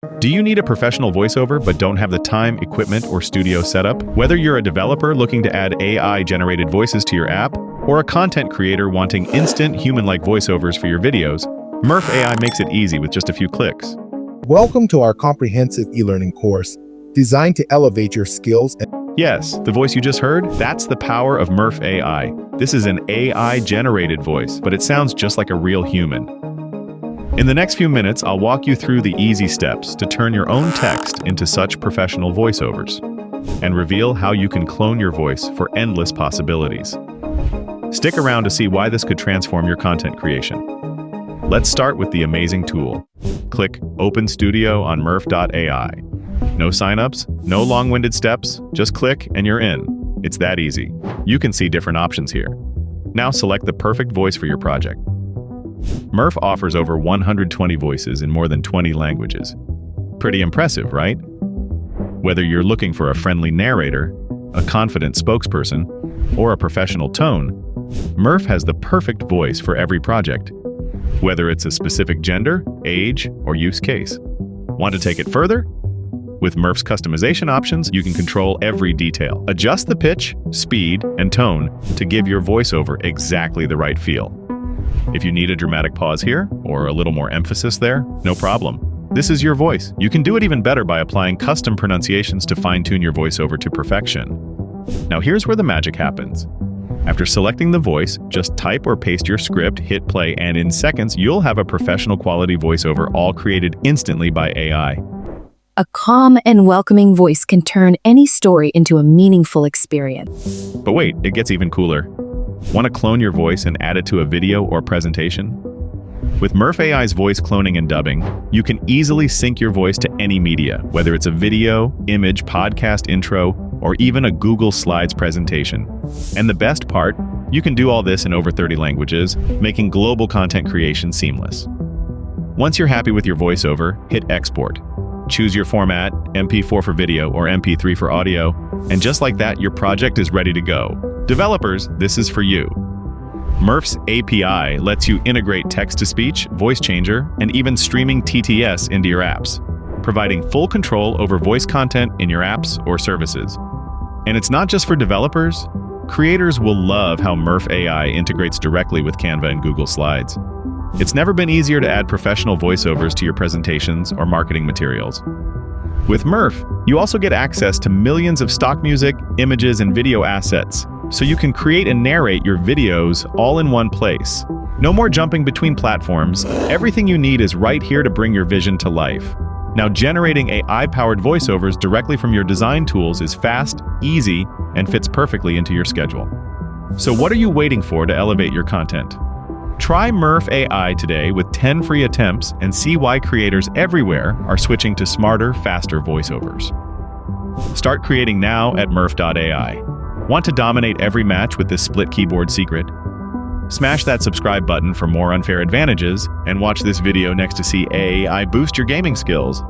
Do you need a professional voiceover but don't have the time, equipment, or studio setup? Whether you're a developer looking to add AI-generated voices to your app, or a content creator wanting instant human-like voiceovers for your videos, Murf AI makes it easy with just a few clicks. Welcome to our comprehensive e-learning course designed to elevate your skills. Yes, the voice you just heard, that's the power of Murf AI. This is an AI-generated voice, but it sounds just like a real human. In the next few minutes, I'll walk you through the easy steps to turn your own text into such professional voiceovers, and reveal how you can clone your voice for endless possibilities. Stick around to see why this could transform your content creation. Let's start with the amazing tool. Click Open Studio on Murf.ai. No signups, no long-winded steps, just click and you're in. It's that easy. You can see different options here. Now select the perfect voice for your project. Murf offers over 120 voices in more than 20 languages. Pretty impressive, right? Whether you're looking for a friendly narrator, a confident spokesperson, or a professional tone, Murf has the perfect voice for every project, whether it's a specific gender, age, or use case. Want to take it further? With Murf's customization options, you can control every detail. Adjust the pitch, speed, and tone to give your voiceover exactly the right feel. If you need a dramatic pause here, or a little more emphasis there, no problem. This is your voice. You can do it even better by applying custom pronunciations to fine-tune your voiceover to perfection. Now here's where the magic happens. After selecting the voice, just type or paste your script, hit play, and in seconds, you'll have a professional quality voiceover all created instantly by AI. A calm and welcoming voice can turn any story into a meaningful experience. But wait, it gets even cooler. Want to clone your voice and add it to a video or presentation? With Murf AI's voice cloning and dubbing, you can easily sync your voice to any media, whether it's a video, image, podcast intro, or even a Google Slides presentation. And the best part, you can do all this in over 30 languages, making global content creation seamless. Once you're happy with your voiceover, hit export. Choose your format, MP4 for video or MP3 for audio, and just like that, your project is ready to go. Developers, this is for you. Murf's API lets you integrate text-to-speech, voice changer, and even streaming TTS into your apps, providing full control over voice content in your apps or services. And it's not just for developers. Creators will love how Murf AI integrates directly with Canva and Google Slides. It's never been easier to add professional voiceovers to your presentations or marketing materials. With Murf, you also get access to millions of stock music, images, and video assets, so you can create and narrate your videos all in one place. No more jumping between platforms. Everything you need is right here to bring your vision to life. Now, generating AI-powered voiceovers directly from your design tools is fast, easy, and fits perfectly into your schedule. So what are you waiting for to elevate your content? Try Murf AI today with 10 free attempts and see why creators everywhere are switching to smarter, faster voiceovers. Start creating now at Murf.ai. Want to dominate every match with this split keyboard secret? Smash that subscribe button for more unfair advantages, and watch this video next to see AI boost your gaming skills.